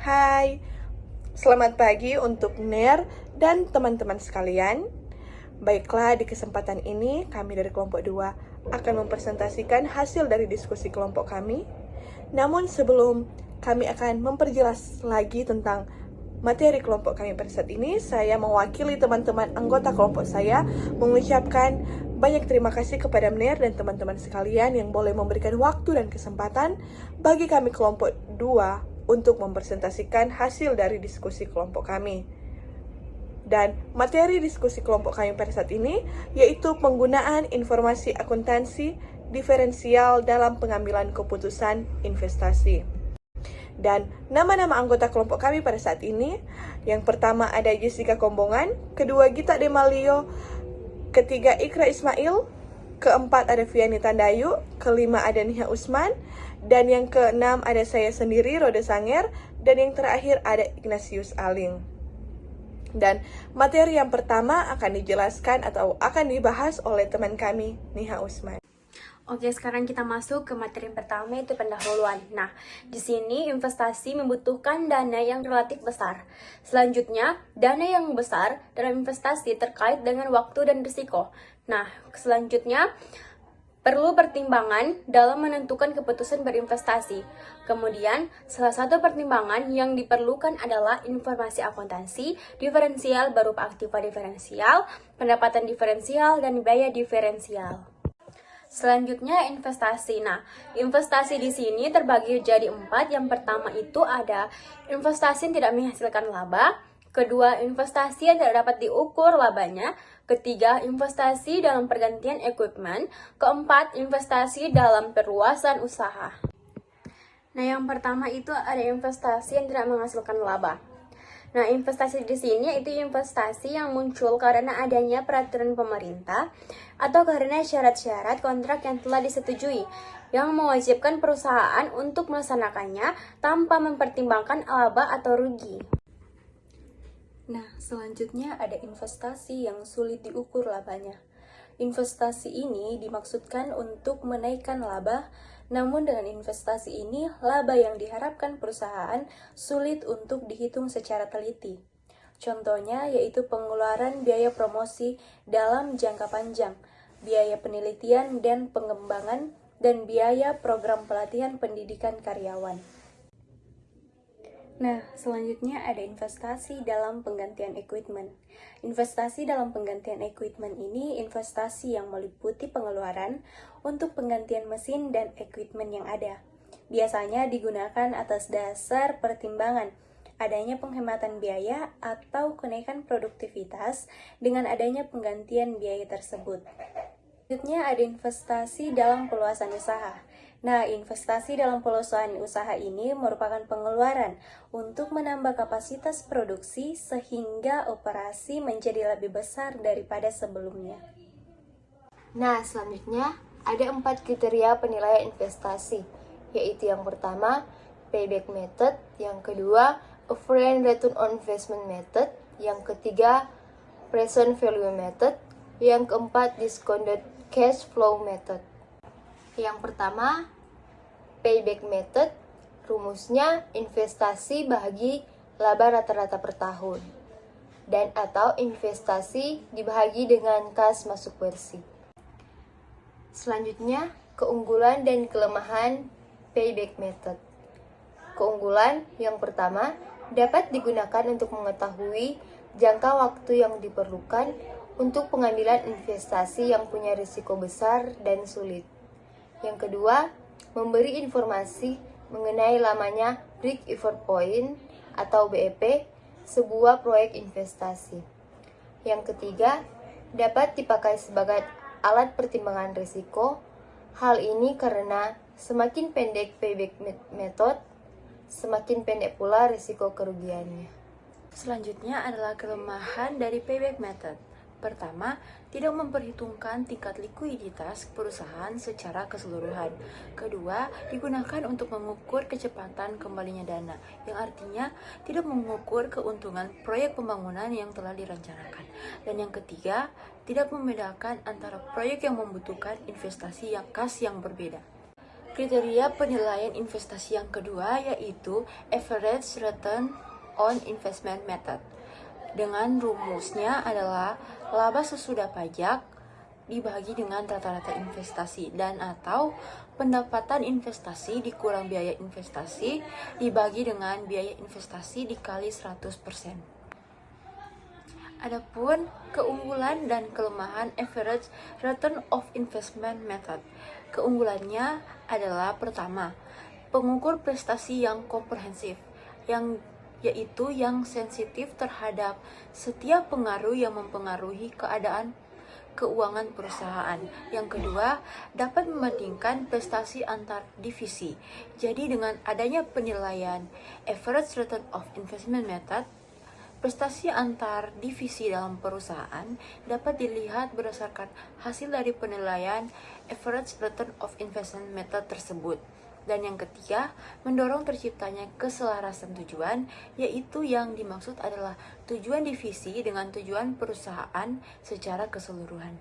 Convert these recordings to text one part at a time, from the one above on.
Hai, selamat pagi untuk Ner dan teman-teman sekalian. Baiklah, di kesempatan ini kami dari kelompok 2 akan mempresentasikan hasil dari diskusi kelompok kami. Namun sebelum kami akan memperjelas lagi tentang materi kelompok kami pada saat ini, saya mewakili teman-teman anggota kelompok saya mengucapkan banyak terima kasih kepada Ner dan teman-teman sekalian yang boleh memberikan waktu dan kesempatan bagi kami kelompok 2 untuk mempresentasikan hasil dari diskusi kelompok kami. Dan materi diskusi kelompok kami pada saat ini yaitu penggunaan informasi akuntansi diferensial dalam pengambilan keputusan investasi. Dan nama-nama anggota kelompok kami pada saat ini, yang pertama ada Jessica Kombongan, kedua Gita Demalio, ketiga Ikra Ismail, keempat ada Viani Tandayu, kelima ada Nia Usman, dan yang keenam ada saya sendiri, Roda Sanger, dan yang terakhir ada Ignatius Aling. Dan materi yang pertama akan dijelaskan atau akan dibahas oleh teman kami, Nia Usman. Oke, sekarang kita masuk ke materi yang pertama, yaitu pendahuluan. Nah, di sini investasi membutuhkan dana yang relatif besar. Selanjutnya, dana yang besar dalam investasi terkait dengan waktu dan risiko. Nah, selanjutnya, perlu pertimbangan dalam menentukan keputusan berinvestasi. Kemudian, salah satu pertimbangan yang diperlukan adalah informasi akuntansi, diferensial berupa aktiva diferensial, pendapatan diferensial, dan biaya diferensial. Selanjutnya investasi. Nah, investasi di sini terbagi jadi 4. Yang pertama itu ada investasi yang tidak menghasilkan laba. Kedua, investasi yang tidak dapat diukur labanya. Ketiga, investasi dalam pergantian equipment. Keempat, investasi dalam perluasan usaha. Nah, yang pertama itu ada investasi yang tidak menghasilkan laba. Nah, investasi di sini itu investasi yang muncul karena adanya peraturan pemerintah atau karena syarat-syarat kontrak yang telah disetujui yang mewajibkan perusahaan untuk melaksanakannya tanpa mempertimbangkan laba atau rugi. Nah, selanjutnya ada investasi yang sulit diukur labanya. Investasi ini dimaksudkan untuk menaikkan laba, namun dengan investasi ini, laba yang diharapkan perusahaan sulit untuk dihitung secara teliti. Contohnya yaitu pengeluaran biaya promosi dalam jangka panjang, biaya penelitian dan pengembangan, dan biaya program pelatihan pendidikan karyawan. Nah, selanjutnya ada investasi dalam penggantian equipment. Investasi dalam penggantian equipment ini investasi yang meliputi pengeluaran untuk penggantian mesin dan equipment yang ada. Biasanya digunakan atas dasar pertimbangan adanya penghematan biaya atau kenaikan produktivitas dengan adanya penggantian biaya tersebut. Selanjutnya ada investasi dalam peluasan usaha. Nah, investasi dalam peluasan usaha ini merupakan pengeluaran untuk menambah kapasitas produksi sehingga operasi menjadi lebih besar daripada sebelumnya. Nah, selanjutnya ada 4 kriteria penilaian investasi, yaitu yang pertama, payback method, yang kedua, apparent return on investment method, yang ketiga, present value method, yang keempat, discounted cash flow method. Yang pertama, payback method, rumusnya investasi bahagi laba rata-rata per tahun, dan atau investasi dibahagi dengan kas masuk bersih. Selanjutnya, keunggulan dan kelemahan payback method. Keunggulan yang pertama, dapat digunakan untuk mengetahui jangka waktu yang diperlukan untuk pengambilan investasi yang punya risiko besar dan sulit. Yang kedua, memberi informasi mengenai lamanya break-even point atau BEP sebuah proyek investasi. Yang ketiga, dapat dipakai sebagai alat pertimbangan risiko. Hal ini karena semakin pendek payback method, semakin pendek pula risiko kerugiannya. Selanjutnya adalah kelemahan dari payback method. Pertama, tidak memperhitungkan tingkat likuiditas perusahaan secara keseluruhan. Kedua, digunakan untuk mengukur kecepatan kembalinya dana, yang artinya tidak mengukur keuntungan proyek pembangunan yang telah direncanakan. Dan yang ketiga, tidak membedakan antara proyek yang membutuhkan investasi yang kas yang berbeda. Kriteria penilaian investasi yang kedua yaitu Average Return on Investment Method. Dengan rumusnya adalah laba sesudah pajak dibagi dengan rata-rata investasi dan atau pendapatan investasi dikurang biaya investasi dibagi dengan biaya investasi dikali 100%. Adapun keunggulan dan kelemahan Average Return of Investment Method. Keunggulannya adalah pertama, pengukur prestasi yang komprehensif, yaitu yang sensitif terhadap setiap pengaruh yang mempengaruhi keadaan keuangan perusahaan. Yang kedua, dapat membandingkan prestasi antar divisi. Jadi dengan adanya penilaian Average Return of Investment Method, prestasi antar divisi dalam perusahaan dapat dilihat berdasarkan hasil dari penilaian Average Return of Investment Method tersebut. Dan yang ketiga, mendorong terciptanya keselarasan tujuan, yaitu yang dimaksud adalah tujuan divisi dengan tujuan perusahaan secara keseluruhan.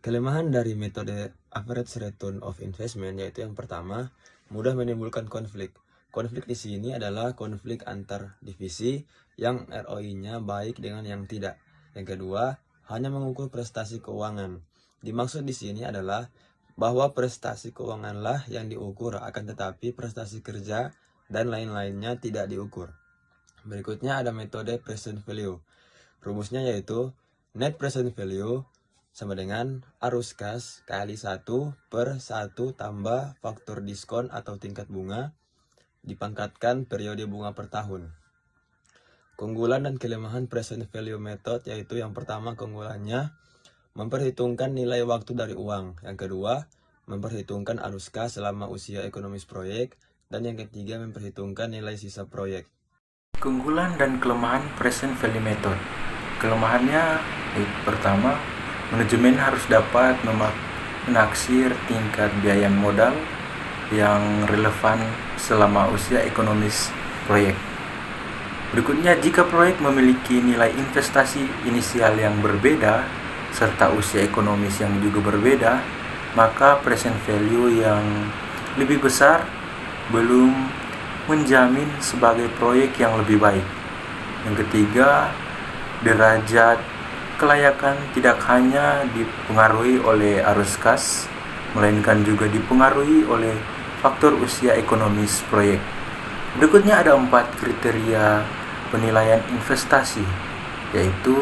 Kelemahan dari metode Average Return of Investment yaitu yang pertama, mudah menimbulkan konflik. Konflik di sini adalah konflik antar divisi yang ROI-nya baik dengan yang tidak. Yang kedua, hanya mengukur prestasi keuangan. Dimaksud di sini adalah bahwa prestasi keuanganlah yang diukur, akan tetapi prestasi kerja dan lain-lainnya tidak diukur. Berikutnya ada metode present value. Rumusnya yaitu net present value sama dengan arus kas kali 1 per 1 tambah faktor diskon atau tingkat bunga dipangkatkan periode bunga per tahun. Keunggulan dan kelemahan present value method yaitu yang pertama, keunggulannya memperhitungkan nilai waktu dari uang. Yang kedua, memperhitungkan arus kas selama usia ekonomis proyek. Dan yang ketiga, memperhitungkan nilai sisa proyek. Keunggulan dan kelemahan present value method. Kelemahannya pertama, manajemen harus dapat menaksir tingkat biaya modal yang relevan selama usia ekonomis proyek. Berikutnya, jika proyek memiliki nilai investasi inisial yang berbeda serta usia ekonomis yang juga berbeda, maka present value yang lebih besar belum menjamin sebagai proyek yang lebih baik. Yang ketiga, derajat kelayakan tidak hanya dipengaruhi oleh arus kas, melainkan juga dipengaruhi oleh faktor usia ekonomis proyek. Berikutnya ada 4 kriteria penilaian investasi, yaitu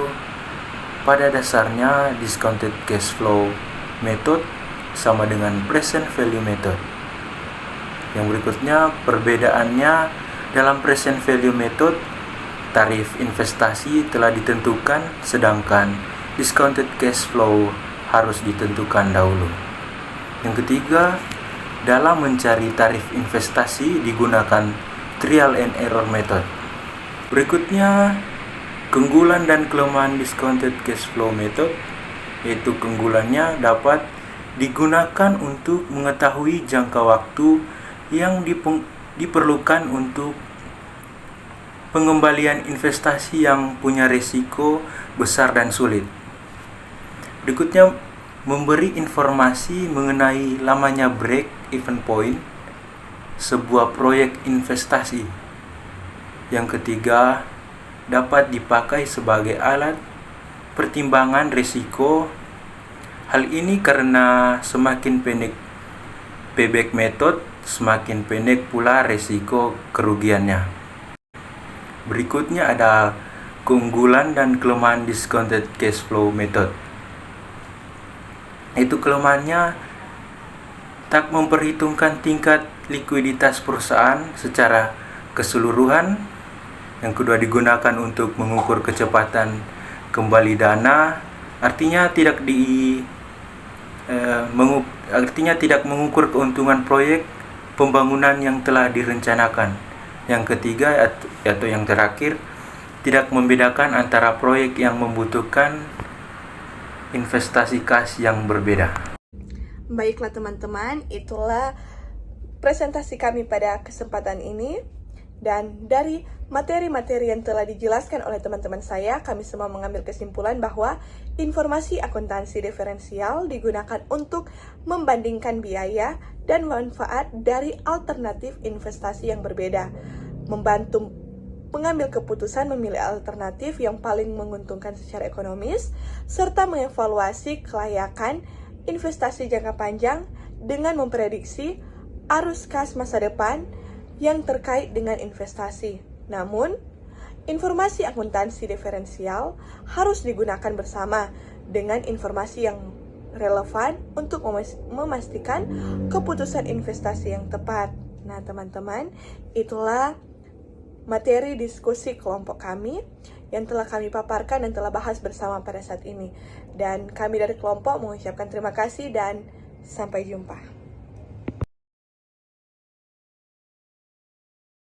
pada dasarnya discounted cash flow method sama dengan present value method. Yang berikutnya, perbedaannya dalam present value method, tarif investasi telah ditentukan, sedangkan discounted cash flow harus ditentukan dahulu. Yang ketiga, dalam mencari tarif investasi digunakan trial and error method. Berikutnya, keunggulan dan kelemahan discounted cash flow method, yaitu keunggulannya dapat digunakan untuk mengetahui jangka waktu yang diperlukan untuk pengembalian investasi yang punya risiko besar dan sulit. Berikutnya, memberi informasi mengenai lamanya break even point sebuah proyek investasi. Yang ketiga, dapat dipakai sebagai alat pertimbangan risiko. Hal ini karena semakin pendek payback method, semakin pendek pula risiko kerugiannya. Berikutnya ada keunggulan dan kelemahan discounted cash flow method. Itu kelemahannya tak memperhitungkan tingkat likuiditas perusahaan secara keseluruhan. Yang kedua, digunakan untuk mengukur kecepatan kembali dana, artinya tidak mengukur keuntungan proyek pembangunan yang telah direncanakan. Yang ketiga atau yang terakhir, tidak membedakan antara proyek yang membutuhkan investasi kas yang berbeda. Baiklah teman-teman, itulah presentasi kami pada kesempatan ini. Dan dari materi-materi yang telah dijelaskan oleh teman-teman saya, kami semua mengambil kesimpulan bahwa informasi akuntansi diferensial digunakan untuk membandingkan biaya dan manfaat dari alternatif investasi yang berbeda, membantu mengambil keputusan memilih alternatif yang paling menguntungkan secara ekonomis, serta mengevaluasi kelayakan investasi jangka panjang dengan memprediksi arus kas masa depan yang terkait dengan investasi. Namun, informasi akuntansi diferensial harus digunakan bersama dengan informasi yang relevan untuk memastikan keputusan investasi yang tepat. Nah, teman-teman, itulah materi diskusi kelompok kami yang telah kami paparkan dan telah bahas bersama pada saat ini. Dan kami dari kelompok mengucapkan terima kasih dan sampai jumpa.